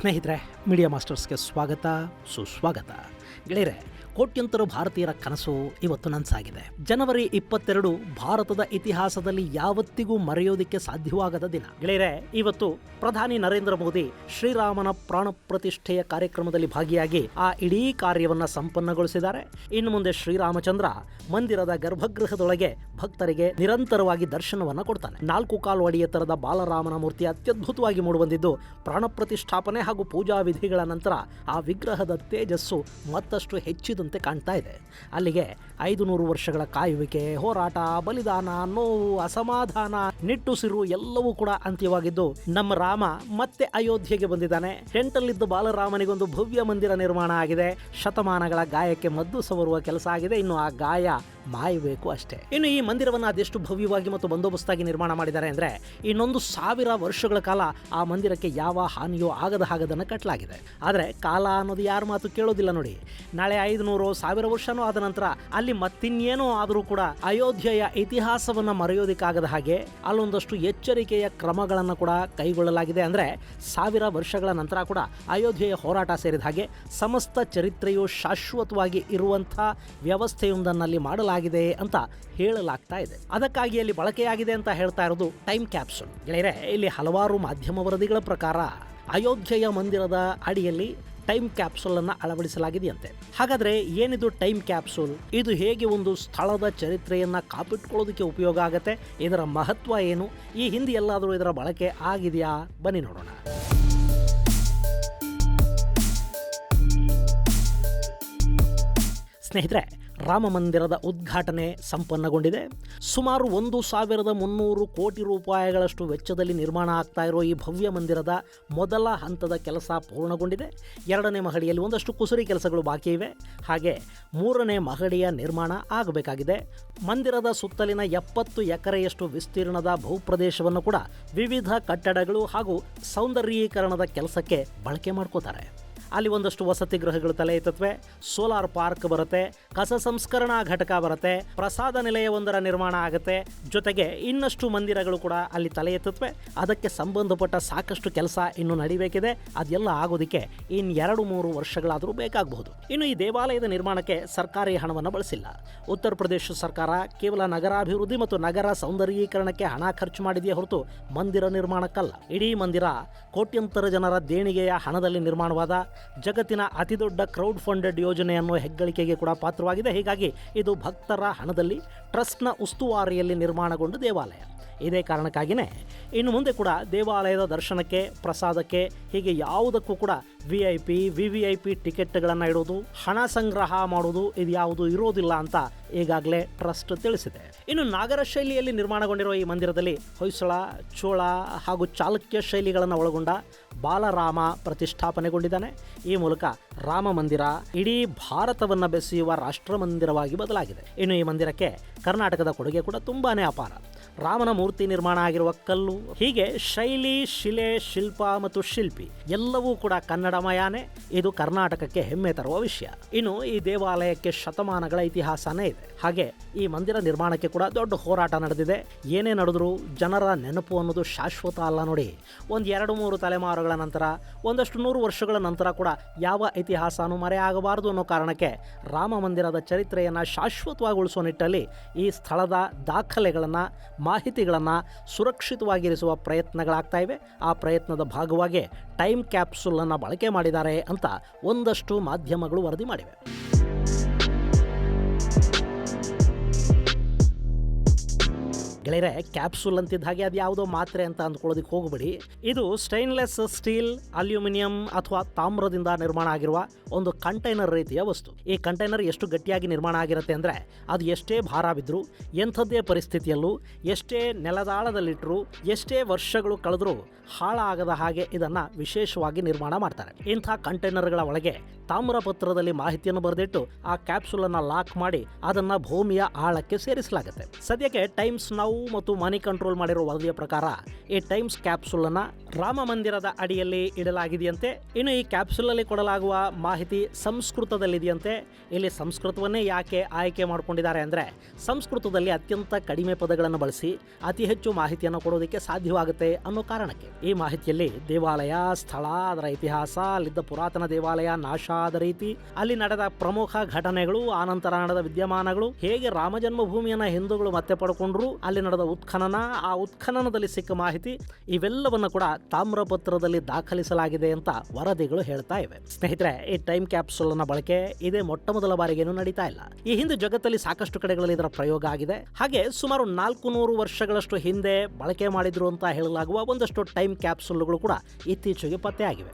ಸ್ನೇಹಿತರೆ, ಮೀಡಿಯಾ ಮಾಸ್ಟರ್ಸ್ಗೆ ಸ್ವಾಗತ, ಸುಸ್ವಾಗತ. ಗೆಳೆಯರೆ, ಕೋಟ್ಯಂತರ ಭಾರತೀಯರ ಕನಸು ಇವತ್ತು ನನಸಾಗಿದೆ. ಜನವರಿ 22 ಭಾರತದ ಇತಿಹಾಸದಲ್ಲಿ ಯಾವತ್ತಿಗೂ ಮರೆಯೋದಿಕ್ಕೆ ಸಾಧ್ಯವಾಗದ ದಿನ. ಗೆಳೆಯರೆ, ಇವತ್ತು ಪ್ರಧಾನಿ ನರೇಂದ್ರ ಮೋದಿ ಶ್ರೀರಾಮನ ಪ್ರಾಣ ಪ್ರತಿಷ್ಠೆಯ ಕಾರ್ಯಕ್ರಮದಲ್ಲಿ ಭಾಗಿಯಾಗಿ ಆ ಇಡೀ ಕಾರ್ಯವನ್ನ ಸಂಪನ್ನಗೊಳಿಸಿದ್ದಾರೆ. ಇನ್ನು ಮುಂದೆ ಶ್ರೀರಾಮಚಂದ್ರ ಮಂದಿರದ ಗರ್ಭಗೃಹದೊಳಗೆ ಭಕ್ತರಿಗೆ ನಿರಂತರವಾಗಿ ದರ್ಶನವನ್ನ ಕೊಡ್ತಾನೆ. 4 ಕಾಲು ಅಡಿ ಎತ್ತರದ ಬಾಲರಾಮನ ಮೂರ್ತಿ ಅತ್ಯದ್ಭುತವಾಗಿ ಮೂಡಿಬಂದಿದ್ದು, ಪ್ರಾಣ ಪ್ರತಿಷ್ಠಾಪನೆ ಹಾಗೂ ಪೂಜಾ ವಿಧಿಗಳ ನಂತರ ಆ ವಿಗ್ರಹದ ತೇಜಸ್ಸು ಮತ್ತಷ್ಟು ಹೆಚ್ಚಿದಂತೆ ಕಾಣ್ತಾ ಇದೆ. ಅಲ್ಲಿಗೆ 500 ವರ್ಷಗಳ ಕಾಯುವಿಕೆ, ಹೋರಾಟ, ಬಲಿದಾನ, ನೋವು, ಅಸಮಾಧಾನ, ನಿಟ್ಟುಸಿರು ಎಲ್ಲವೂ ಕೂಡ ಅಂತ್ಯವಾಗಿದ್ದು, ನಮ್ಮ ರಾಮ ಮತ್ತೆ ಅಯೋಧ್ಯೆಗೆ ಬಂದಿದ್ದಾನೆ. ಟೆಂಟಲ್ಲಿದ್ದ ಬಾಲರಾಮನಿಗೊಂದು ಭವ್ಯ ಮಂದಿರ ನಿರ್ಮಾಣ ಆಗಿದೆ. ಶತಮಾನಗಳ ಗಾಯಕ್ಕೆ ಮದ್ದು ಸವರುವ ಕೆಲಸ ಆಗಿದೆ. ಇನ್ನು ಆ ಗಾಯ ಮಾಯಬೇಕು ಅಷ್ಟೇ. ಇನ್ನು ಈ ಮಂದಿರವನ್ನು ಅದೆಷ್ಟು ಭವ್ಯವಾಗಿ ಮತ್ತು ಬಂದೋಬಸ್ತಾಗಿ ನಿರ್ಮಾಣ ಮಾಡಿದ್ದಾರೆ ಅಂದ್ರೆ, ಇನ್ನೊಂದು 1000 ವರ್ಷಗಳ ಕಾಲ ಆ ಮಂದಿರಕ್ಕೆ ಯಾವ ಹಾನಿಯೋ ಆಗದ ಹಾಗದನ್ನು ಕಟ್ಟಲಾಗಿದೆ. ಆದರೆ ಕಾಲ ಅನ್ನೋದು ಯಾರ ಮಾತು ಕೇಳೋದಿಲ್ಲ ನೋಡಿ. ನಾಳೆ 500-1000 ವರ್ಷನೂ ಆದ ನಂತರ ಅಲ್ಲಿ ಮತ್ತಿನ್ನೇನೋ ಆದರೂ ಕೂಡ ಅಯೋಧ್ಯೆಯ ಇತಿಹಾಸವನ್ನ ಮರೆಯೋದಿಕ್ಕಾಗದ ಹಾಗೆ ಅಲ್ಲೊಂದಷ್ಟು ಎಚ್ಚರಿಕೆಯ ಕ್ರಮಗಳನ್ನು ಕೂಡ ಕೈಗೊಳ್ಳಲಾಗಿದೆ. ಅಂದ್ರೆ 1000 ವರ್ಷಗಳ ನಂತರ ಕೂಡ ಅಯೋಧ್ಯೆಯ ಹೋರಾಟ ಸೇರಿದ ಹಾಗೆ ಸಮಸ್ತ ಚರಿತ್ರೆಯು ಶಾಶ್ವತವಾಗಿ ಇರುವಂಥ ವ್ಯವಸ್ಥೆಯೊಂದನ್ನಲ್ಲಿ ಮಾಡಲಾಗಿದೆ ಅಂತ ಹೇಳಲಾಗ್ತಾ ಇದೆ. ಅದಕ್ಕಾಗಿ ಅಲ್ಲಿ ಬಳಕೆಯಾಗಿದೆ ಅಂತ ಹೇಳ್ತಾ ಇರೋದು ಟೈಮ್ ಕ್ಯಾಪ್ಸೂಲ್. ಗೆಳೆಯರೆ, ಇಲ್ಲಿ ಹಲವಾರು ಮಾಧ್ಯಮ ವರದಿಗಳ ಪ್ರಕಾರ ಅಯೋಧ್ಯೆಯ ಮಂದಿರದ ಅಡಿಯಲ್ಲಿ ಟೈಮ್ ಕ್ಯಾಪ್ಸೂಲ್ ಅನ್ನು ಅಳವಡಿಸಲಾಗಿದೆಯಂತೆ. ಹಾಗಾದ್ರೆ ಏನಿದು ಟೈಮ್ ಕ್ಯಾಪ್ಸೂಲ್? ಇದು ಹೇಗೆ ಒಂದು ಸ್ಥಳದ ಚರಿತ್ರೆಯನ್ನ ಕಾಪಿಟ್ಕೊಳ್ಳೋದಕ್ಕೆ ಉಪಯೋಗ ಆಗತ್ತೆ? ಇದರ ಮಹತ್ವ ಏನು? ಈ ಹಿಂದೆ ಎಲ್ಲಾದರೂ ಇದರ ಬಳಕೆ ಆಗಿದೆಯಾ? ಬನ್ನಿ ನೋಡೋಣ. ಸ್ನೇಹಿತರೆ, ರಾಮ ಮಂದಿರದ ಉದ್ಘಾಟನೆ ಸಂಪನ್ನಗೊಂಡಿದೆ. ಸುಮಾರು 1300 ಕೋಟಿ ರೂಪಾಯಿಗಳಷ್ಟು ವೆಚ್ಚದಲ್ಲಿ ನಿರ್ಮಾಣ ಆಗ್ತಾ ಇರೋ ಈ ಭವ್ಯ ಮಂದಿರದ ಮೊದಲ ಹಂತದ ಕೆಲಸ ಪೂರ್ಣಗೊಂಡಿದೆ. 2ನೇ ಮಹಡಿಯಲ್ಲಿ ಒಂದಷ್ಟು ಕುಸುರಿ ಕೆಲಸಗಳು ಬಾಕಿ ಇವೆ. ಹಾಗೆ 3ನೇ ಮಹಡಿಯ ನಿರ್ಮಾಣ ಆಗಬೇಕಾಗಿದೆ. ಮಂದಿರದ ಸುತ್ತಲಿನ 70 ಎಕರೆಯಷ್ಟು ವಿಸ್ತೀರ್ಣದ ಭೂಪ್ರದೇಶವನ್ನು ಕೂಡ ವಿವಿಧ ಕಟ್ಟಡಗಳು ಹಾಗೂ ಸೌಂದರ್ಯೀಕರಣದ ಕೆಲಸಕ್ಕೆ ಬಳಕೆ ಮಾಡ್ಕೋತಾರೆ. ಅಲ್ಲಿ ಒಂದಷ್ಟು ವಸತಿ ಗೃಹಗಳು ತಲೆ ಎತ್ತುತ್ತವೆ, ಸೋಲಾರ್ ಪಾರ್ಕ್ ಬರುತ್ತೆ, ಕಸ ಸಂಸ್ಕರಣಾ ಘಟಕ ಬರುತ್ತೆ, ಪ್ರಸಾದ ನಿಲಯವೊಂದರ ನಿರ್ಮಾಣ ಆಗುತ್ತೆ. ಜೊತೆಗೆ ಇನ್ನಷ್ಟು ಮಂದಿರಗಳು ಕೂಡ ಅಲ್ಲಿ ತಲೆ ಎತ್ತುತ್ತವೆ. ಅದಕ್ಕೆ ಸಂಬಂಧಪಟ್ಟ ಸಾಕಷ್ಟು ಕೆಲಸ ಇನ್ನು ನಡಿಬೇಕಿದೆ. ಅದೆಲ್ಲ ಆಗೋದಕ್ಕೆ ಇನ್ನು 2-3 ವರ್ಷಗಳಾದರೂ ಬೇಕಾಗಬಹುದು. ಇನ್ನು ಈ ದೇವಾಲಯದ ನಿರ್ಮಾಣಕ್ಕೆ ಸರ್ಕಾರಿ ಹಣವನ್ನು ಬಳಸಿಲ್ಲ. ಉತ್ತರ ಪ್ರದೇಶ ಸರ್ಕಾರ ಕೇವಲ ನಗರಾಭಿವೃದ್ಧಿ ಮತ್ತು ನಗರ ಸೌಂದರ್ಯೀಕರಣಕ್ಕೆ ಹಣ ಖರ್ಚು ಮಾಡಿದೆಯೇ ಹೊರತು ಮಂದಿರ ನಿರ್ಮಾಣಕ್ಕಲ್ಲ. ಇಡೀ ಮಂದಿರ ಕೋಟ್ಯಂತರ ಜನರ ದೇಣಿಗೆಯ ಹಣದಲ್ಲಿ ನಿರ್ಮಾಣವಾದ ಜಗತ್ತಿನ ಅತಿದೊಡ್ಡ ಕ್ರೌಡ್ ಫಂಡೆಡ್ ಯೋಜನೆ ಅನ್ನೋ ಹೆಗ್ಗಳಿಕೆಗೆ ಕೂಡ ಪಾತ್ರವಾಗಿದೆ. ಹೀಗಾಗಿ ಇದು ಭಕ್ತರ ಹಣದಲ್ಲಿ ಟ್ರಸ್ಟ್ನ ಉಸ್ತುವಾರಿಯಲ್ಲಿ ನಿರ್ಮಾಣಗೊಂಡ ದೇವಾಲಯ. ಇದೇ ಕಾರಣಕ್ಕಾಗಿಯೇ ಇನ್ನು ಮುಂದೆ ಕೂಡ ದೇವಾಲಯದ ದರ್ಶನಕ್ಕೆ, ಪ್ರಸಾದಕ್ಕೆ, ಹೀಗೆ ಯಾವುದಕ್ಕೂ ಕೂಡ VIP, VVIP ಟಿಕೆಟ್ಗಳನ್ನು ಇಡೋದು, ಹಣ ಸಂಗ್ರಹ ಮಾಡೋದು ಇದು ಯಾವುದು ಇರೋದಿಲ್ಲ ಅಂತ ಈಗಾಗಲೇ ಟ್ರಸ್ಟ್ ತಿಳಿಸಿದೆ. ಇನ್ನು ನಾಗರ ಶೈಲಿಯಲ್ಲಿ ನಿರ್ಮಾಣಗೊಂಡಿರುವ ಈ ಮಂದಿರದಲ್ಲಿ ಹೊಯ್ಸಳ, ಚೋಳ ಹಾಗೂ ಚಾಲುಕ್ಯ ಶೈಲಿಗಳನ್ನು ಒಳಗೊಂಡ ಬಾಲರಾಮ ಪ್ರತಿಷ್ಠಾಪನೆಗೊಂಡಿದ್ದಾನೆ. ಈ ಮೂಲಕ ರಾಮ ಮಂದಿರ ಇಡೀ ಭಾರತವನ್ನು ಬೆಸೆಯುವ ರಾಷ್ಟ್ರ ಮಂದಿರವಾಗಿ ಬದಲಾಗಿದೆ. ಇನ್ನು ಈ ಮಂದಿರಕ್ಕೆ ಕರ್ನಾಟಕದ ಕೊಡುಗೆ ಕೂಡ ತುಂಬಾನೇ ಅಪಾರ. ರಾಮನ ಮೂರ್ತಿ ನಿರ್ಮಾಣ ಆಗಿರುವ ಕಲ್ಲು, ಹೀಗೆ ಶೈಲಿ, ಶಿಲೆ, ಶಿಲ್ಪ ಮತ್ತು ಶಿಲ್ಪಿ ಎಲ್ಲವೂ ಕೂಡ ಕನ್ನಡಮಯಾನೇ. ಇದು ಕರ್ನಾಟಕಕ್ಕೆ ಹೆಮ್ಮೆ ತರುವ ವಿಷಯ. ಇನ್ನು ಈ ದೇವಾಲಯಕ್ಕೆ ಶತಮಾನಗಳ ಇತಿಹಾಸನೇ ಇದೆ. ಹಾಗೆ ಈ ಮಂದಿರ ನಿರ್ಮಾಣಕ್ಕೆ ಕೂಡ ದೊಡ್ಡ ಹೋರಾಟ ನಡೆದಿದೆ. ಏನೇ ನಡೆದರೂ ಜನರ ನೆನಪು ಅನ್ನೋದು ಶಾಶ್ವತ ಅಲ್ಲ ನೋಡಿ. 1-2-3 ತಲೆಮಾರುಗಳ ನಂತರ, ಒಂದಷ್ಟು 100 ವರ್ಷಗಳ ನಂತರ ಕೂಡ ಯಾವ ಇತಿಹಾಸನೂ ಮರೆಯಾಗಬಾರದು ಅನ್ನೋ ಕಾರಣಕ್ಕೆ ರಾಮ ಮಂದಿರದ ಚರಿತ್ರೆಯನ್ನು ಶಾಶ್ವತವಾಗಿ ಉಳಿಸುವ ನಿಟ್ಟಲ್ಲಿ ಈ ಸ್ಥಳದ ದಾಖಲೆಗಳನ್ನು, ಮಾಹಿತಿಗಳನ್ನು ಸುರಕ್ಷಿತವಾಗಿರಿಸುವ ಪ್ರಯತ್ನಗಳಾಗ್ತಾ ಇವೆ. ಆ ಪ್ರಯತ್ನದ ಭಾಗವಾಗಿ ಟೈಮ್ ಕ್ಯಾಪ್ಸೂಲನ್ನು ಬಳಕೆ ಮಾಡಿದ್ದಾರೆ ಅಂತ ಒಂದಷ್ಟು ಮಾಧ್ಯಮಗಳು ವರದಿ ಮಾಡಿವೆ. ಗೆಳೆಯರೆ, ಕ್ಯಾಪ್ಸೂಲ್ ಅಂತಿದ್ದ ಹಾಗೆ ಅದು ಯಾವುದೋ ಮಾತ್ರೆ ಅಂತ ಅಂದ್ಕೊಳ್ಳೋದಕ್ಕೆ ಹೋಗಬೇಡಿ. ಇದು ಸ್ಟೈನ್ಲೆಸ್ ಸ್ಟೀಲ್, ಅಲ್ಯೂಮಿನಿಯಂ ಅಥವಾ ತಾಮ್ರದಿಂದ ನಿರ್ಮಾಣ ಆಗಿರುವ ಒಂದು ಕಂಟೈನರ್ ರೀತಿಯ ವಸ್ತು. ಈ ಕಂಟೈನರ್ ಎಷ್ಟು ಗಟ್ಟಿಯಾಗಿ ನಿರ್ಮಾಣ ಆಗಿರುತ್ತೆ ಅಂದರೆ, ಅದು ಎಷ್ಟೇ ಭಾರ ಬಿದ್ದರೂ, ಎಂಥದ್ದೇ ಪರಿಸ್ಥಿತಿಯಲ್ಲೂ, ಎಷ್ಟೇ ನೆಲದಾಳದಲ್ಲಿಟ್ಟರೂ, ಎಷ್ಟೇ ವರ್ಷಗಳು ಕಳೆದರೂ ಹಾಳಾಗದ ಹಾಗೆ ಇದನ್ನು ವಿಶೇಷವಾಗಿ ನಿರ್ಮಾಣ ಮಾಡ್ತಾರೆ. ಇಂಥ ಕಂಟೈನರ್ಗಳ ಒಳಗೆ ತಾಮ್ರಪತ್ರದಲ್ಲಿ ಮಾಹಿತಿಯನ್ನು ಬರೆದಿಟ್ಟು ಆ ಕ್ಯಾಪ್ಸೂಲನ್ನು ಲಾಕ್ ಮಾಡಿ ಅದನ್ನು ಭೂಮಿಯ ಆಳಕ್ಕೆ ಸೇರಿಸಲಾಗುತ್ತೆ. ಸದ್ಯಕ್ಕೆ ಟೈಮ್ಸ್ ನೌ ಮತ್ತು ಮನಿ ಕಂಟ್ರೋಲ್ ಮಾಡಿರೋ ವರದಿಯ ಪ್ರಕಾರ ಈ ಟೈಮ್ಸ್ ಕ್ಯಾಪ್ಸುಲ್ ಅನ್ನ ರಾಮ ಮಂದಿರದ ಅಡಿಯಲ್ಲಿ ಇಡಲಾಗಿದೆಯಂತೆ. ಇನ್ನು ಈ ಕ್ಯಾಪ್ಸುಲ್ ಅಲ್ಲಿ ಕೊಡಲಾಗುವ ಮಾಹಿತಿ ಸಂಸ್ಕೃತದಲ್ಲಿದೆಯಂತೆ. ಇಲ್ಲಿ ಸಂಸ್ಕೃತವನ್ನೇ ಯಾಕೆ ಆಯ್ಕೆ ಮಾಡಿಕೊಂಡಿದ್ದಾರೆ ಅಂದರೆ, ಸಂಸ್ಕೃತದಲ್ಲಿ ಅತ್ಯಂತ ಕಡಿಮೆ ಪದಗಳನ್ನು ಬಳಸಿ ಅತಿ ಹೆಚ್ಚು ಮಾಹಿತಿಯನ್ನು ಕೊಡೋದಕ್ಕೆ ಸಾಧ್ಯವಾಗುತ್ತೆ ಅನ್ನೋ ಕಾರಣಕ್ಕೆ. ಈ ಮಾಹಿತಿಯಲ್ಲಿ ದೇವಾಲಯ, ಸ್ಥಳ, ಅದರ ಇತಿಹಾಸ, ಅಲ್ಲಿದ್ದ ಪುರಾತನ ದೇವಾಲಯ ನಾಶ ಆದ ರೀತಿ, ಅಲ್ಲಿ ನಡೆದ ಪ್ರಮುಖ ಘಟನೆಗಳು, ಆನಂತರ ನಡೆದ ವಿದ್ಯಮಾನಗಳು, ಹೇಗೆ ರಾಮ ಜನ್ಮಭೂಮಿಯನ್ನ ಹಿಂದೂಗಳು ಮತ್ತೆ ಪಡ್ಕೊಂಡ್ರು, ಅಲ್ಲಿ ನಡೆದ ಉತ್ಖನನ, ಆ ಉತ್ಖನನದಲ್ಲಿ ಸಿಕ್ಕ ಮಾಹಿತಿ, ಇವೆಲ್ಲವನ್ನ ಕೂಡ ತಾಮ್ರಪತ್ರದಲ್ಲಿ ದಾಖಲಿಸಲಾಗಿದೆ ಅಂತ ವರದಿಗಳು ಹೇಳ್ತಾ ಇವೆ. ಸ್ನೇಹಿತರೆ, ಈ ಟೈಮ್ ಕ್ಯಾಪ್ಸುಲ್ ನ ಬಳಕೆ ಇದೇ ಮೊಟ್ಟ ಮೊದಲ ಬಾರಿಗೇನು ನಡೀತಾ ಇಲ್ಲ. ಈ ಹಿಂದೆ ಜಗತ್ತಲ್ಲಿ ಸಾಕಷ್ಟು ಕಡೆಗಳಲ್ಲಿ ಇದರ ಪ್ರಯೋಗ ಆಗಿದೆ. ಹಾಗೆ ಸುಮಾರು 400 ವರ್ಷಗಳಷ್ಟು ಹಿಂದೆ ಬಳಕೆ ಮಾಡಿದ್ರು ಅಂತ ಹೇಳಲಾಗುವ ಒಂದಷ್ಟು ಟೈಮ್ ಕ್ಯಾಪ್ಸುಲ್ಗಳು ಕೂಡ ಇತ್ತೀಚೆಗೆ ಪತ್ತೆಯಾಗಿವೆ.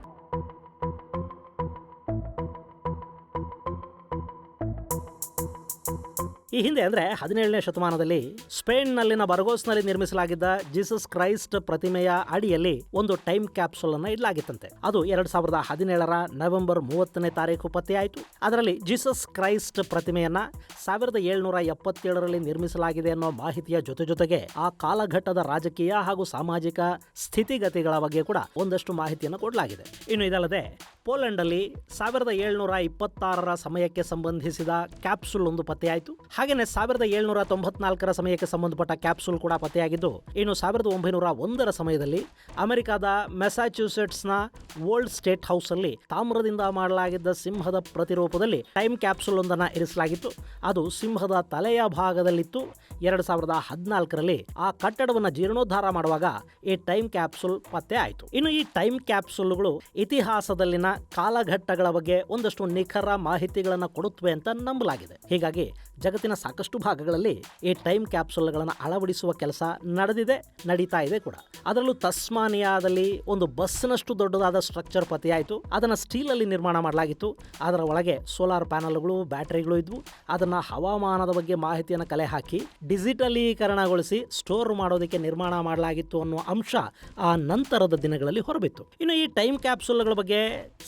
ಈ ಹಿಂದೆ ಅಂದರೆ 17ನೇ ಶತಮಾನದಲ್ಲಿ ಸ್ಪೇನ್ನಲ್ಲಿನ ಬರ್ಗೋಸ್ನಲ್ಲಿ ನಿರ್ಮಿಸಲಾಗಿದ್ದ ಜೀಸಸ್ ಕ್ರೈಸ್ಟ್ ಪ್ರತಿಮೆಯ ಅಡಿಯಲ್ಲಿ ಒಂದು ಟೈಮ್ ಕ್ಯಾಪ್ಸುಲ್ ಅನ್ನು ಇಡಲಾಗಿತ್ತಂತೆ. ಅದು 2017 ನವೆಂಬರ್ 30ನೇ ತಾರೀಕು ಪತ್ತೆಯಾಯಿತು. ಅದರಲ್ಲಿ ಜೀಸಸ್ ಕ್ರೈಸ್ಟ್ ಪ್ರತಿಮೆಯನ್ನ 1777ರಲ್ಲಿ ನಿರ್ಮಿಸಲಾಗಿದೆ ಅನ್ನೋ ಮಾಹಿತಿಯ ಜೊತೆಗೆ ಆ ಕಾಲಘಟ್ಟದ ರಾಜಕೀಯ ಹಾಗೂ ಸಾಮಾಜಿಕ ಸ್ಥಿತಿಗತಿಗಳ ಬಗ್ಗೆ ಕೂಡ ಒಂದಷ್ಟು ಮಾಹಿತಿಯನ್ನು ಕೊಡಲಾಗಿದೆ. ಇನ್ನು ಇದಲ್ಲದೆ ಪೋಲೆಂಡ್ ಅಲ್ಲಿ 1726ರ ಸಮಯಕ್ಕೆ ಸಂಬಂಧಿಸಿದ ಕ್ಯಾಪ್ಸುಲ್ ಒಂದು ಪತ್ತೆಯಾಯಿತು. ಹಾಗೆಯೇ 1794ರ ಸಮಯಕ್ಕೆ ಸಂಬಂಧಪಟ್ಟ ಕ್ಯಾಪ್ಸುಲ್ ಕೂಡ ಪತ್ತೆಯಾಗಿದ್ದು, ಇನ್ನು 1901ರ ಸಮಯದಲ್ಲಿ ಅಮೆರಿಕದ ಮೆಸಾಚ್ಯೂಸೆಟ್ಸ್ನ ಓಲ್ಡ್ ಸ್ಟೇಟ್ ಹೌಸ್ ಅಲ್ಲಿ ತಾಮ್ರದಿಂದ ಮಾಡಲಾಗಿದ್ದ ಸಿಂಹದ ಪ್ರತಿರೂಪದಲ್ಲಿ ಟೈಮ್ ಕ್ಯಾಪ್ಸುಲ್ ಒಂದನ್ನು ಇರಿಸಲಾಗಿತ್ತು. ಅದು ಸಿಂಹದ ತಲೆಯ ಭಾಗದಲ್ಲಿತ್ತು. 2014ರಲ್ಲಿ ಆ ಕಟ್ಟಡವನ್ನು ಜೀರ್ಣೋದ್ಧಾರ ಮಾಡುವಾಗ ಈ ಟೈಮ್ ಕ್ಯಾಪ್ಸುಲ್ ಪತ್ತೆ ಆಯಿತು. ಇನ್ನು ಈ ಟೈಮ್ ಕ್ಯಾಪ್ಸುಲ್ಗಳು ಇತಿಹಾಸದಲ್ಲಿನ ಕಾಲಘಟ್ಟಗಳ ಬಗ್ಗೆ ಒಂದಷ್ಟು ನಿಖರ ಮಾಹಿತಿಗಳನ್ನು ಕೊಡುತ್ತವೆ ಅಂತ ನಂಬಲಾಗಿದೆ. ಹೀಗಾಗಿ ಜಗತ್ತಿನ ಸಾಕಷ್ಟು ಭಾಗಗಳಲ್ಲಿ ಈ ಟೈಮ್ ಕ್ಯಾಪ್ಸುಲ್ಗಳನ್ನು ಅಳವಡಿಸುವ ಕೆಲಸ ನಡೆದಿದೆ, ನಡೀತಾ ಇದೆ ಕೂಡ. ಅದರಲ್ಲೂ ತಸ್ಮಾನಿಯಾದಲ್ಲಿ ಒಂದು ಬಸ್ನಷ್ಟು ದೊಡ್ಡದಾದ ಸ್ಟ್ರಕ್ಚರ್ ಪತ್ತೆಯಾಯಿತು. ಅದನ್ನು ಸ್ಟೀಲಲ್ಲಿ ನಿರ್ಮಾಣ ಮಾಡಲಾಗಿತ್ತು. ಅದರ ಒಳಗೆ ಸೋಲಾರ್ ಪ್ಯಾನಲ್ಗಳು, ಬ್ಯಾಟರಿಗಳು ಇದ್ವು. ಅದನ್ನು ಹವಾಮಾನದ ಬಗ್ಗೆ ಮಾಹಿತಿಯನ್ನು ಕಲೆ ಹಾಕಿ ಡಿಜಿಟಲೀಕರಣಗೊಳಿಸಿ ಸ್ಟೋರ್ ಮಾಡೋದಕ್ಕೆ ನಿರ್ಮಾಣ ಮಾಡಲಾಗಿತ್ತು ಅನ್ನೋ ಅಂಶ ಆ ನಂತರದ ದಿನಗಳಲ್ಲಿ ಹೊರಬಿತ್ತು. ಇನ್ನು ಈ ಟೈಮ್ ಕ್ಯಾಪ್ಸುಲ್ಗಳ ಬಗ್ಗೆ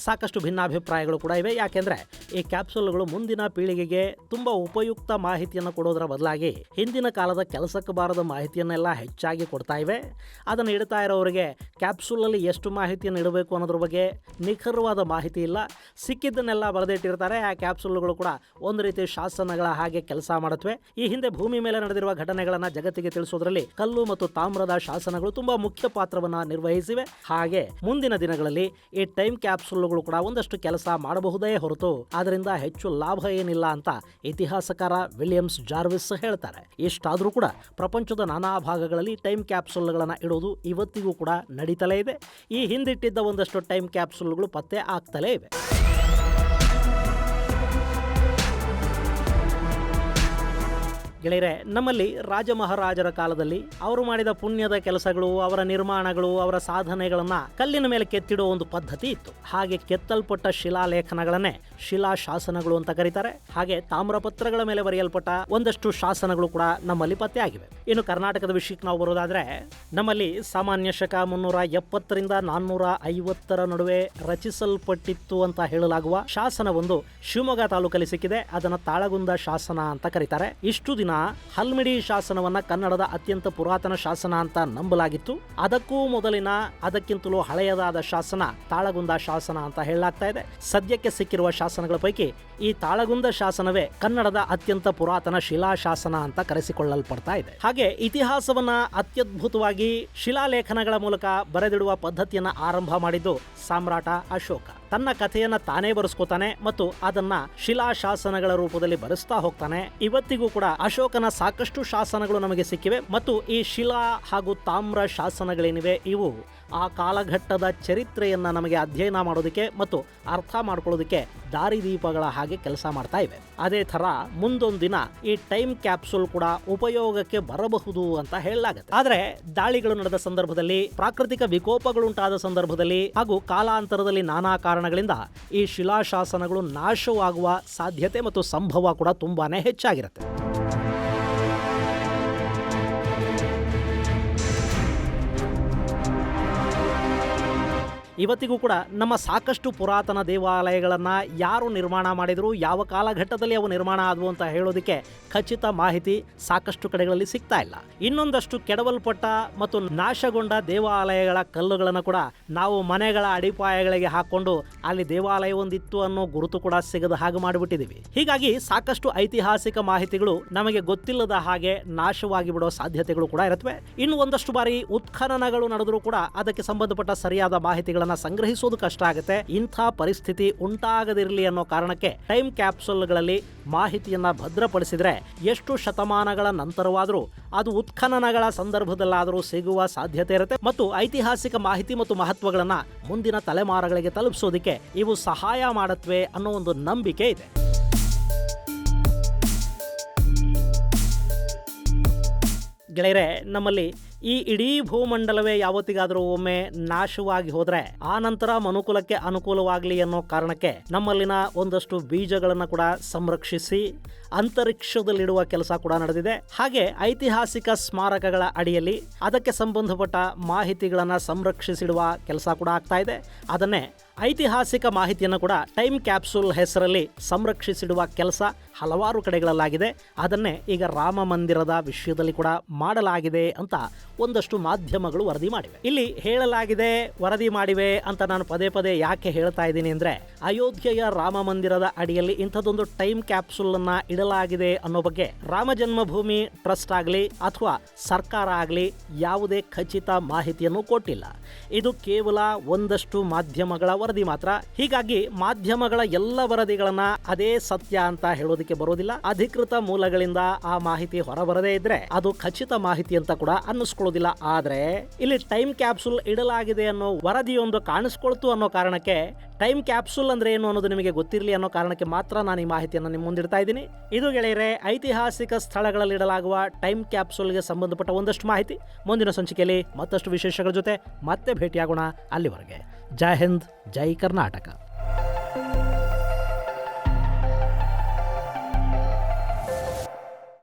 ಸಾಕಷ್ಟು ಭಿನ್ನಾಭಿಪ್ರಾಯಗಳು ಕೂಡ ಇವೆ. ಯಾಕೆಂದ್ರೆ ಈ ಕ್ಯಾಪ್ಸುಲ್ಗಳು ಮುಂದಿನ ಪೀಳಿಗೆಗೆ ತುಂಬಾ ಉಪಯುಕ್ತ ಮಾಹಿತಿಯನ್ನು ಕೊಡೋದರ ಬದಲಾಗಿ ಹಿಂದಿನ ಕಾಲದ ಕೆಲಸಕ್ಕೆ ಬಾರದ ಮಾಹಿತಿಯನ್ನೆಲ್ಲ ಹೆಚ್ಚಾಗಿ ಕೊಡ್ತಾ ಇವೆ. ಅದನ್ನು ಇಡ್ತಾ ಇರೋರಿಗೆ ಕ್ಯಾಪ್ಸುಲ್ ಅಲ್ಲಿ ಎಷ್ಟು ಮಾಹಿತಿಯನ್ನು ಇಡಬೇಕು ಅನ್ನೋದ್ರ ಬಗ್ಗೆ ನಿಖರವಾದ ಮಾಹಿತಿ ಇಲ್ಲ. ಸಿಕ್ಕಿದ್ದನ್ನೆಲ್ಲ ಬರೆದಿಟ್ಟಿರ್ತಾರೆ. ಆ ಕ್ಯಾಪ್ಸುಲ್ಗಳು ಕೂಡ ಒಂದು ರೀತಿ ಶಾಸನಗಳ ಹಾಗೆ ಕೆಲಸ ಮಾಡುತ್ತವೆ. ಈ ಹಿಂದೆ ಭೂಮಿ ಮೇಲೆ ನಡೆದಿರುವ ಘಟನೆಗಳನ್ನ ಜಗತ್ತಿಗೆ ತಿಳಿಸೋದ್ರಲ್ಲಿ ಕಲ್ಲು ಮತ್ತು ತಾಮ್ರದ ಶಾಸನಗಳು ತುಂಬಾ ಮುಖ್ಯ ಪಾತ್ರವನ್ನ ನಿರ್ವಹಿಸಿವೆ. ಹಾಗೆ ಮುಂದಿನ ದಿನಗಳಲ್ಲಿ ಈ ಟೈಮ್ ಕ್ಯಾಪ್ಸುಲ್ಗಳು ಕೂಡ ಒಂದಷ್ಟು ಕೆಲಸ ಮಾಡಬಹುದೇ ಹೊರತು ಅದರಿಂದ ಹೆಚ್ಚು ಲಾಭ ಏನಿಲ್ಲ ಅಂತ ಇತಿಹಾಸಕಾರ ವಿಲಿಯಮ್ಸ್ ಜಾರ್ವಿಸ್ ಹೇಳ್ತಾರೆ. ಇಷ್ಟಾದರೂ ಕೂಡ ಪ್ರಪಂಚದ ನಾನಾ ಭಾಗಗಳಲ್ಲಿ ಟೈಮ್ ಕ್ಯಾಪ್ಸುಲ್ಗಳನ್ನು ಇಡೋದು ಇವತ್ತಿಗೂ ಕೂಡ ನಡೀತಲೇ ಇದೆ. ಈ ಹಿಂದಿಟ್ಟಿದ್ದ ಒಂದಷ್ಟು ಟೈಮ್ ಕ್ಯಾಪ್ಸುಲ್ಗಳು ಪತ್ತೆ ಆಗ್ತಲೇ ಇವೆ. ಗೆಳೆಯರೆ, ನಮ್ಮಲ್ಲಿ ರಾಜ ಮಹಾರಾಜರ ಕಾಲದಲ್ಲಿ ಅವರು ಮಾಡಿದ ಪುಣ್ಯದ ಕೆಲಸಗಳು, ಅವರ ನಿರ್ಮಾಣಗಳು, ಅವರ ಸಾಧನೆಗಳನ್ನ ಕಲ್ಲಿನ ಮೇಲೆ ಕೆತ್ತಿಡುವ ಒಂದು ಪದ್ಧತಿ ಇತ್ತು. ಹಾಗೆ ಕೆತ್ತಲ್ಪಟ್ಟ ಶಿಲಾಲೇಖನಗಳನ್ನೇ ಶಿಲಾ ಶಾಸನಗಳು ಅಂತ ಕರೀತಾರೆ. ಹಾಗೆ ತಾಮ್ರಪತ್ರಗಳ ಮೇಲೆ ಬರೆಯಲ್ಪಟ್ಟ ಒಂದಷ್ಟು ಶಾಸನಗಳು ಕೂಡ ನಮ್ಮಲ್ಲಿ ಪತ್ತೆ ಆಗಿವೆ. ಇನ್ನು ಕರ್ನಾಟಕದ ವಿಷಯಕ್ಕೆ ನಾವು ಬರೋದಾದ್ರೆ, ನಮ್ಮಲ್ಲಿ ಸಾಮಾನ್ಯ ಶಕ 370ರಿಂದ 450ರ ನಡುವೆ ರಚಿಸಲ್ಪಟ್ಟಿತ್ತು ಅಂತ ಹೇಳಲಾಗುವ ಶಾಸನವೊಂದು ಶಿವಮೊಗ್ಗ ತಾಲೂಕಲ್ಲಿ ಸಿಕ್ಕಿದೆ. ಅದನ್ನ ತಾಳಗುಂದ ಶಾಸನ ಅಂತ ಕರೀತಾರೆ. ಇಷ್ಟು ದಿನ ಹಲ್ಮಿಡಿ ಶಾಸನವನ್ನ ಕನ್ನಡದ ಅತ್ಯಂತ ಪುರಾತನ ಶಾಸನ ಅಂತ ನಂಬಲಾಗಿತ್ತು. ಅದಕ್ಕೂ ಮೊದಲಿನ, ಅದಕ್ಕಿಂತಲೂ ಹಳೆಯದಾದ ಶಾಸನ ತಾಳಗುಂದ ಶಾಸನ ಅಂತ ಹೇಳಲಾಗ್ತಾ ಇದೆ. ಸದ್ಯಕ್ಕೆ ಸಿಕ್ಕಿರುವ ಶಾಸನಗಳ ಪೈಕಿ ಈ ತಾಳಗುಂದ ಶಾಸನವೇ ಕನ್ನಡದ ಅತ್ಯಂತ ಪುರಾತನ ಶಿಲಾಶಾಸನ ಅಂತ ಕರೆಸಿಕೊಳ್ಳಲ್ಪಡ್ತಾ ಇದೆ. ಹಾಗೆ ಇತಿಹಾಸವನ್ನ ಅತ್ಯದ್ಭುತವಾಗಿ ಶಿಲಾಲೇಖನಗಳ ಮೂಲಕ ಬರೆದಿಡುವ ಪದ್ಧತಿಯನ್ನ ಆರಂಭ ಮಾಡಿದ್ದು ಸಾಮ್ರಾಟ ಅಶೋಕ. ತನ್ನ ಕಥೆಯನ್ನ ತಾನೇ ಬರೆಸ್ಕೋತಾನೆ ಮತ್ತು ಅದನ್ನ ಶಿಲಾಶಾಸನಗಳ ರೂಪದಲ್ಲಿ ಬರೆಸ್ತಾ ಹೋಗ್ತಾನೆ. ಇವತ್ತಿಗೂ ಕೂಡ ಅಶೋಕನ ಸಾಕಷ್ಟು ಶಾಸನಗಳು ನಮಗೆ ಸಿಕ್ಕಿವೆ ಮತ್ತು ಈ ಶಿಲಾ ಹಾಗೂ ತಾಮ್ರ ಶಾಸನಗಳೇನಿವೆ ಇವು ಆ ಕಾಲಘಟ್ಟದ ಚರಿತ್ರೆಯನ್ನ ನಮಗೆ ಅಧ್ಯಯನ ಮಾಡೋದಕ್ಕೆ ಮತ್ತು ಅರ್ಥ ಮಾಡ್ಕೊಳ್ಳೋದಕ್ಕೆ ದಾರಿದೀಪಗಳ ಹಾಗೆ ಕೆಲಸ ಮಾಡ್ತಾ ಇವೆ. ಅದೇ ತರ ಮುಂದೊಂದು ದಿನ ಈ ಟೈಮ್ ಕ್ಯಾಪ್ಸುಲ್ ಕೂಡ ಉಪಯೋಗಕ್ಕೆ ಬರಬಹುದು ಅಂತ ಹೇಳಲಾಗುತ್ತೆ. ಆದ್ರೆ ದಾಳಿಗಳು ನಡೆದ ಸಂದರ್ಭದಲ್ಲಿ, ಪ್ರಾಕೃತಿಕ ವಿಕೋಪಗಳುಂಟಾದ ಸಂದರ್ಭದಲ್ಲಿ ಹಾಗೂ ಕಾಲಾಂತರದಲ್ಲಿ ನಾನಾ ಕಾರಣಗಳಿಂದ ಈ ಶಿಲಾಶಾಸನಗಳು ನಾಶವಾಗುವ ಸಾಧ್ಯತೆ ಮತ್ತು ಸಂಭವ ಕೂಡ ತುಂಬಾನೇ ಹೆಚ್ಚಾಗಿರುತ್ತೆ. ಇವತ್ತಿಗೂ ಕೂಡ ನಮ್ಮ ಸಾಕಷ್ಟು ಪುರಾತನ ದೇವಾಲಯಗಳನ್ನು ಯಾರು ನಿರ್ಮಾಣ ಮಾಡಿದರು, ಯಾವ ಕಾಲಘಟ್ಟದಲ್ಲಿ ಅವು ನಿರ್ಮಾಣ ಆದವು ಅಂತ ಹೇಳೋದಕ್ಕೆ ಖಚಿತ ಮಾಹಿತಿ ಸಾಕಷ್ಟು ಕಡೆಗಳಲ್ಲಿ ಸಿಗ್ತಾ ಇಲ್ಲ. ಇನ್ನೊಂದಷ್ಟು ಕೆಡವಲ್ಪಟ್ಟ ಮತ್ತು ನಾಶಗೊಂಡ ದೇವಾಲಯಗಳ ಕಲ್ಲುಗಳನ್ನು ಕೂಡ ನಾವು ಮನೆಗಳ ಅಡಿಪಾಯಗಳಿಗೆ ಹಾಕೊಂಡು ಅಲ್ಲಿ ದೇವಾಲಯ ಒಂದಿತ್ತು ಅನ್ನೋ ಗುರುತು ಕೂಡ ಸಿಗದ ಹಾಗೆ ಮಾಡಿಬಿಟ್ಟಿದ್ದೀವಿ. ಹೀಗಾಗಿ ಸಾಕಷ್ಟು ಐತಿಹಾಸಿಕ ಮಾಹಿತಿಗಳು ನಮಗೆ ಗೊತ್ತಿಲ್ಲದ ಹಾಗೆ ನಾಶವಾಗಿ ಬಿಡೋ ಸಾಧ್ಯತೆಗಳು ಕೂಡ ಇರುತ್ತವೆ. ಇನ್ನು ಒಂದಷ್ಟು ಬಾರಿ ಉತ್ಖನನಗಳು ನಡೆದರೂ ಕೂಡ ಅದಕ್ಕೆ ಸಂಬಂಧಪಟ್ಟ ಸರಿಯಾದ ಮಾಹಿತಿಗಳನ್ನು ಸಂಗ್ರಹಿಸೋದು ಕಷ್ಟ ಆಗುತ್ತೆ. ಇಂಥ ಪರಿಸ್ಥಿತಿ ಉಂಟಾಗದಿರಲಿ ಅನ್ನೋ ಕಾರಣಕ್ಕೆ ಟೈಮ್ ಕ್ಯಾಪ್ಸುಲ್ಗಳಲ್ಲಿ ಮಾಹಿತಿಯನ್ನ ಭದ್ರಪಡಿಸಿದ್ರೆ ಎಷ್ಟು ಶತಮಾನಗಳ ನಂತರವಾದರೂ ಅದು ಉತ್ಖನನಗಳ ಸಂದರ್ಭದಲ್ಲಾದರೂ ಸಿಗುವ ಸಾಧ್ಯತೆ ಇರುತ್ತೆ ಮತ್ತು ಐತಿಹಾಸಿಕ ಮಾಹಿತಿ ಮತ್ತು ಮಹತ್ವಗಳನ್ನ ಮುಂದಿನ ತಲೆಮಾರುಗಳಿಗೆ ತಲುಪಿಸೋದಕ್ಕೆ ಇವು ಸಹಾಯ ಮಾಡುತ್ತವೆ ಅನ್ನೋ ಒಂದು ನಂಬಿಕೆ ಇದೆ. ಗೆಳೆಯರೆ, ನಮ್ಮಲ್ಲಿ ಈ ಇಡೀ ಭೂಮಂಡಲವೇ ಯಾವತ್ತಿಗಾದರೂ ಒಮ್ಮೆ ನಾಶವಾಗಿ ಹೋದ್ರೆ ಆ ನಂತರ ಮನುಕುಲಕ್ಕೆ ಅನುಕೂಲವಾಗಲಿ ಅನ್ನೋ ಕಾರಣಕ್ಕೆ ನಮ್ಮಲ್ಲಿನ ಒಂದಷ್ಟು ಬೀಜಗಳನ್ನು ಕೂಡ ಸಂರಕ್ಷಿಸಿ ಅಂತರಿಕ್ಷದಲ್ಲಿಡುವ ಕೆಲಸ ಕೂಡ ನಡೆದಿದೆ. ಹಾಗೆ ಐತಿಹಾಸಿಕ ಸ್ಮಾರಕಗಳ ಅಡಿಯಲ್ಲಿ ಅದಕ್ಕೆ ಸಂಬಂಧಪಟ್ಟ ಮಾಹಿತಿಗಳನ್ನು ಸಂರಕ್ಷಿಸಿಡುವ ಕೆಲಸ ಕೂಡ ಆಗ್ತಾ ಇದೆ. ಅದನ್ನೇ ಐತಿಹಾಸಿಕ ಮಾಹಿತಿಯನ್ನು ಕೂಡ ಟೈಮ್ ಕ್ಯಾಪ್ಸೂಲ್ ಹೆಸರಲ್ಲಿ ಸಂರಕ್ಷಿಸಿಡುವ ಕೆಲಸ ಹಲವಾರು ಕಡೆಗಳಲ್ಲಾಗಿದೆ. ಅದನ್ನೇ ಈಗ ರಾಮ ಮಂದಿರದ ವಿಷಯದಲ್ಲಿ ಕೂಡ ಮಾಡಲಾಗಿದೆ ಅಂತ ಒಂದಷ್ಟು ಮಾಧ್ಯಮಗಳು ವರದಿ ಮಾಡಿವೆ. ಇಲ್ಲಿ ಹೇಳಲಾಗಿದೆ, ವರದಿ ಮಾಡಿವೆ ಅಂತ ನಾನು ಪದೇ ಪದೇ ಯಾಕೆ ಹೇಳ್ತಾ ಇದ್ದೀನಿ ಅಂದರೆ, ಅಯೋಧ್ಯೆಯ ರಾಮ ಮಂದಿರದ ಅಡಿಯಲ್ಲಿ ಇಂಥದ್ದೊಂದು ಟೈಮ್ ಕ್ಯಾಪ್ಸೂಲ್ ಅನ್ನ ಇಡಲಾಗಿದೆ ಅನ್ನೋ ಬಗ್ಗೆ ರಾಮ ಜನ್ಮಭೂಮಿ ಟ್ರಸ್ಟ್ ಆಗಲಿ ಅಥವಾ ಸರ್ಕಾರ ಆಗಲಿ ಯಾವುದೇ ಖಚಿತ ಮಾಹಿತಿಯನ್ನು ಕೊಟ್ಟಿಲ್ಲ. ಇದು ಕೇವಲ ಒಂದಷ್ಟು ಮಾಧ್ಯಮಗಳ ವರದಿ ಮಾತ್ರ. ಹೀಗಾಗಿ ಮಾಧ್ಯಮಗಳ ಎಲ್ಲ ವರದಿಗಳನ್ನ ಅದೇ ಸತ್ಯ ಅಂತ ಹೇಳೋದಕ್ಕೆ ಬರೋದಿಲ್ಲ. ಅಧಿಕೃತ ಮೂಲಗಳಿಂದ ಆ ಮಾಹಿತಿ ಹೊರಬರದೇ ಇದ್ರೆ ಅದು ಖಚಿತ ಮಾಹಿತಿ ಅಂತ ಕೂಡ ಅನ್ನಿಸ್ಕೊಳ್ಳೋದಿಲ್ಲ. ಆದ್ರೆ ಇಲ್ಲಿ ಟೈಮ್ ಕ್ಯಾಪ್ಸೂಲ್ ಇಡಲಾಗಿದೆ ಅನ್ನೋ ವರದಿಯೊಂದು ಕಾಣಿಸ್ಕೊಳ್ತು ಅನ್ನೋ ಕಾರಣಕ್ಕೆ, ಟೈಮ್ ಕ್ಯಾಪ್ಸೂಲ್ ಅಂದ್ರೆ ಏನು ಅನ್ನೋದು ನಿಮಗೆ ಗೊತ್ತಿರಲಿ ಅನ್ನೋ ಕಾರಣಕ್ಕೆ ಮಾತ್ರ ನಾನು ಈ ಮಾಹಿತಿಯನ್ನು ನಿಮ್ಮ ಮುಂದಿಡ್ತಾ ಇದ್ದೀನಿ. ಇದು ಗೆಳೆಯರೆ, ಐತಿಹಾಸಿಕ ಸ್ಥಳಗಳಲ್ಲಿ ಇಡಲಾಗುವ ಟೈಮ್ ಕ್ಯಾಪ್ಸೂಲ್ಗೆ ಸಂಬಂಧಪಟ್ಟ ಒಂದಷ್ಟು ಮಾಹಿತಿ. ಮುಂದಿನ ಸಂಚಿಕೆಯಲ್ಲಿ ಮತ್ತಷ್ಟು ವಿಶೇಷಗಳ ಜೊತೆ ಮತ್ತೆ ಭೇಟಿಯಾಗೋಣ. ಅಲ್ಲಿವರೆಗೆ ಜೈ ಹಿಂದ್, ಜೈ ಕರ್ನಾಟಕ.